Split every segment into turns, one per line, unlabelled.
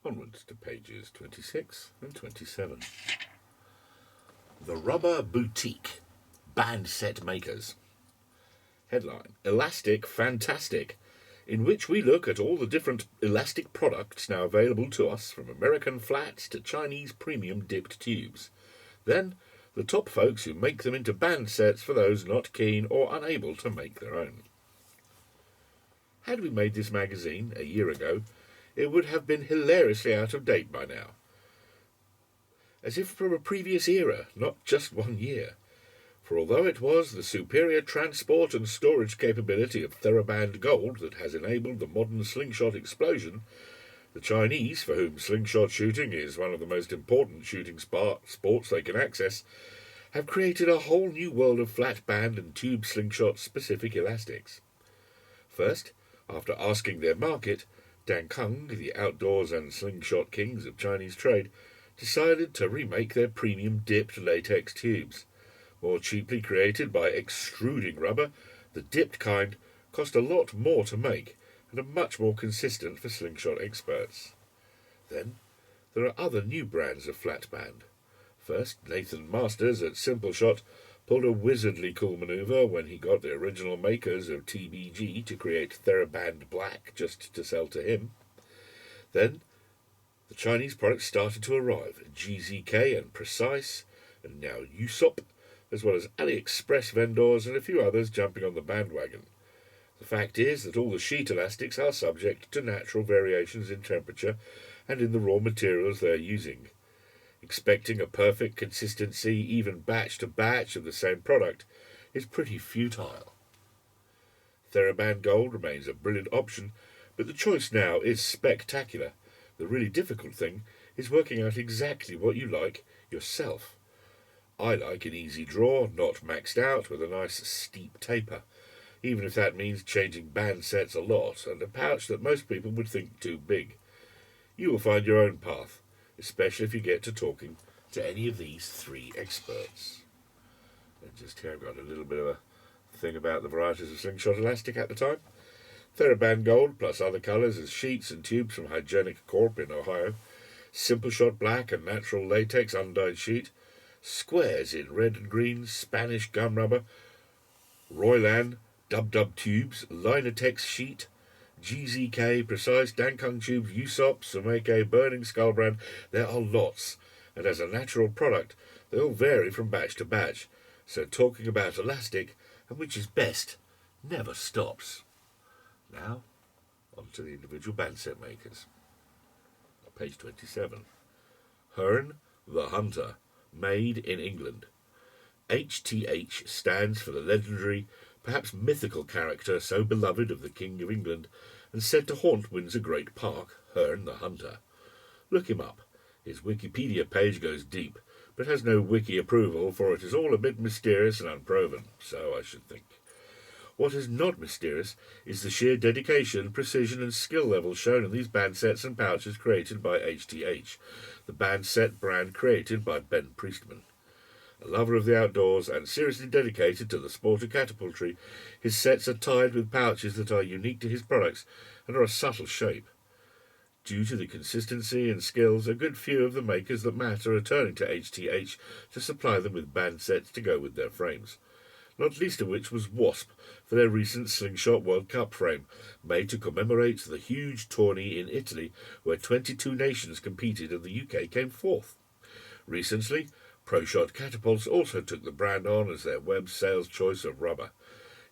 Onwards to pages 26 and 27. The Rubber Boutique, Band Set Makers. Headline: Elastic Fantastic, in which we look at all the different elastic products now available to us, from American flats to Chinese premium dipped tubes. Then, the top folks who make them into band sets for those not keen or unable to make their own. Had we made this magazine a year ago, it would have been hilariously out of date by now. As if from a previous era, not just 1 year. For although it was the superior transport and storage capability of TheraBand Gold that has enabled the modern slingshot explosion, the Chinese, for whom slingshot shooting is one of the most important shooting sports they can access, have created a whole new world of flat band and tube slingshot specific elastics. First, after asking their market, Dankung, the outdoors and slingshot kings of Chinese trade, decided to remake their premium dipped latex tubes. More cheaply created by extruding rubber, the dipped kind cost a lot more to make and are much more consistent for slingshot experts. Then, there are other new brands of flat band. First, Nathan Masters at Simple Shot pulled a wizardly cool manoeuvre when he got the original makers of TBG to create TheraBand Black just to sell to him. Then, the Chinese products started to arrive, GZK and Precise, and now Usopp, as well as AliExpress vendors and a few others jumping on the bandwagon. The fact is that all the sheet elastics are subject to natural variations in temperature and in the raw materials they are using. Expecting a perfect consistency, even batch to batch, of the same product is pretty futile. TheraBand Gold remains a brilliant option, but the choice now is spectacular. The really difficult thing is working out exactly what you like yourself. I like an easy draw, not maxed out, with a nice steep taper, even if that means changing band sets a lot, and a pouch that most people would think too big. You will find your own path, especially if you get to talking to any of these three experts. And just here I've got a little bit of a thing about the varieties of slingshot elastic at the time. TheraBand Gold plus other colours as sheets and tubes from Hygienic Corp in Ohio. Simple Shot Black and natural latex undyed sheet. Squares in red and green, Spanish gum rubber. Roylan Dub tubes, Linetex sheet. GZK, Precise, Dankung tubes, Usopp, Sumeke, Burning Skull brand. There are lots, and as a natural product, they all vary from batch to batch, so talking about elastic, and which is best, never stops. Now, on to the individual band set makers. Page 27. Hearn the Hunter, made in England. HTH stands for the legendary, perhaps mythical character so beloved of the King of England and said to haunt Windsor Great Park, Hearn the Hunter. Look him up. His Wikipedia page goes deep, but has no wiki approval, for it is all a bit mysterious and unproven, so I should think. What is not mysterious is the sheer dedication, precision and skill level shown in these band sets and pouches created by HTH, the band set brand created by Ben Priestman. A lover of the outdoors and seriously dedicated to the sport of catapultry, his sets are tied with pouches that are unique to his products and are a subtle shape. Due to the consistency and skills, a good few of the makers that matter are turning to HTH to supply them with band sets to go with their frames, not least of which was Wasp for their recent Slingshot World Cup frame, made to commemorate the huge tourney in Italy where 22 nations competed and the UK came fourth. Recently, ProShot Catapults also took the brand on as their web sales choice of rubber.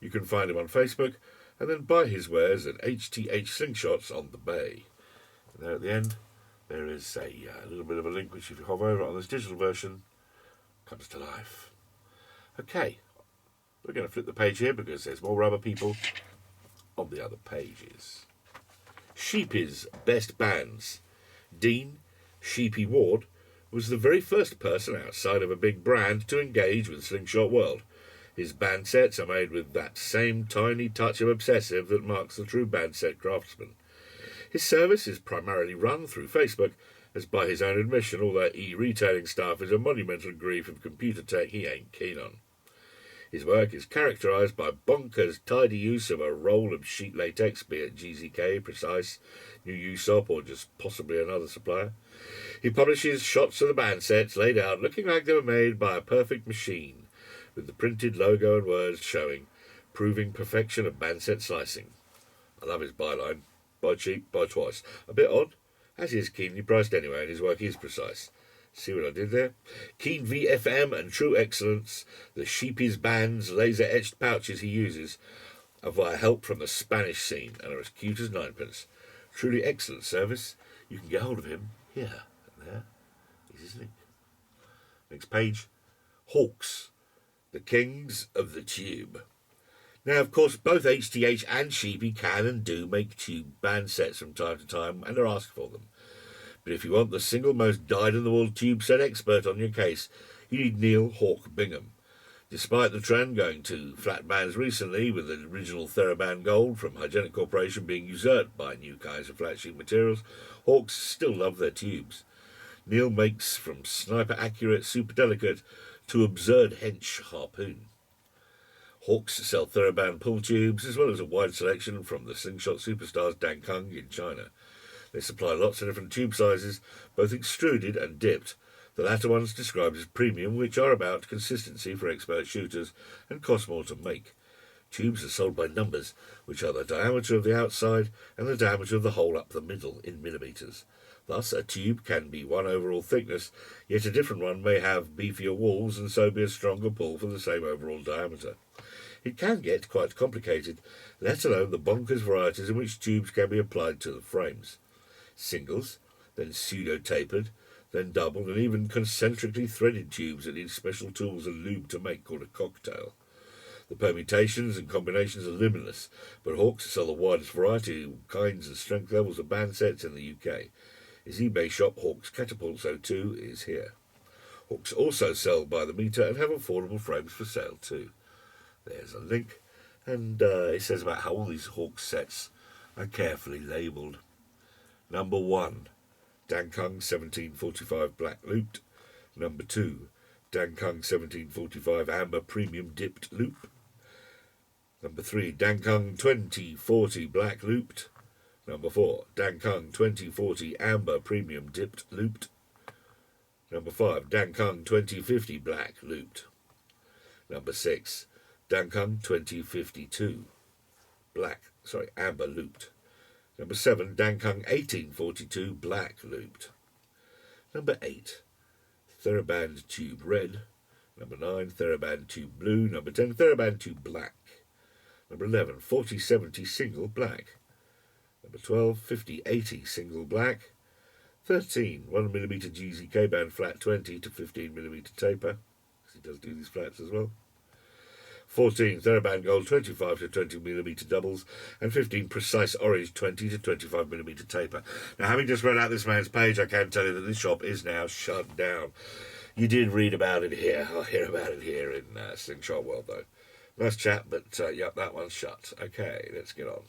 You can find him on Facebook and then buy his wares at HTH Slingshots on the Bay. And there at the end, there is a little bit of a link which, if you hover over on this digital version, comes to life. Okay, we're going to flip the page here because there's more rubber people on the other pages. Sheepy's Best Bands. Dean Sheepy Ward was the very first person outside of a big brand to engage with Slingshot World. His band sets are made with that same tiny touch of obsessive that marks the true band set craftsman. His service is primarily run through Facebook, as by his own admission all that e-retailing stuff is a monumental grief of computer tech he ain't keen on. His work is characterised by bonkers tidy use of a roll of sheet latex, be it GZK, Precise, New Usopp, or just possibly another supplier. He publishes shots of the band sets laid out looking like they were made by a perfect machine, with the printed logo and words showing, proving perfection of band set slicing. I love his byline. Buy cheap, buy twice. A bit odd, as he is keenly priced anyway, and his work is precise. See what I did there? Keen VFM and true excellence. The sheepies bands, laser-etched pouches he uses are via help from the Spanish scene and are as cute as ninepence. Truly excellent service. You can get hold of him here and there. Here's his link. Next page. Hawks, the kings of the tube. Now, of course, both HTH and Sheepy can and do make tube band sets from time to time and are asked for them. But if you want the single most dyed-in-the-wool tube set expert on your case, you need Neil Hawk Bingham. Despite the trend going to flat bands recently, with the original TheraBand Gold from Hygienic Corporation being usurped by new kinds of flat sheet materials, Hawks still love their tubes. Neil makes from sniper-accurate, super delicate to absurd hench harpoon. Hawks sell TheraBand pull tubes, as well as a wide selection from the slingshot superstars Dan Kung in China. They supply lots of different tube sizes, both extruded and dipped, the latter ones described as premium, which are about consistency for expert shooters and cost more to make. Tubes are sold by numbers, which are the diameter of the outside and the diameter of the hole up the middle in millimetres. Thus, a tube can be one overall thickness, yet a different one may have beefier walls and so be a stronger pull for the same overall diameter. It can get quite complicated, let alone the bonkers varieties in which tubes can be applied to the frames. Singles, then pseudo-tapered, then doubled, and even concentrically threaded tubes that need special tools and lube to make, called a cocktail. The permutations and combinations are limitless, but Hawks sell the widest variety of kinds and strength levels of band sets in the UK. His eBay shop, Hawks Catapult 02, is here. Hawks also sell by the metre and have affordable frames for sale too. There's a link, and it says about how all these Hawks sets are carefully labelled. Number 1, Dan Kung 1745 black looped. Number 2, Dan Kung 1745 amber premium dipped loop. Number 3, Dan Kung 2040 black looped. Number 4, Dan Kung 2040 amber premium dipped looped. Number 5, Dan Kung 2050 black looped. Number 6, Dan Kung 2052 amber looped. Number 7, Dan Kung 1842 black looped. Number 8, TheraBand tube red. Number 9, TheraBand tube blue. Number 10, TheraBand tube black. Number 11, 4070 single black. Number 12, 5080 single black. 13, 1mm GZK band flat 20 to 15mm taper, because he does do these flats as well. 14, TheraBand Gold 25 to 20mm doubles, and 15, Precise Orange 20 to 25mm taper. Now, having just read out this man's page, I can tell you that this shop is now shut down. You did read about it here. I'll hear about it here in Slingshot World, though. Nice chat, but yep, that one's shut. Okay, let's get on.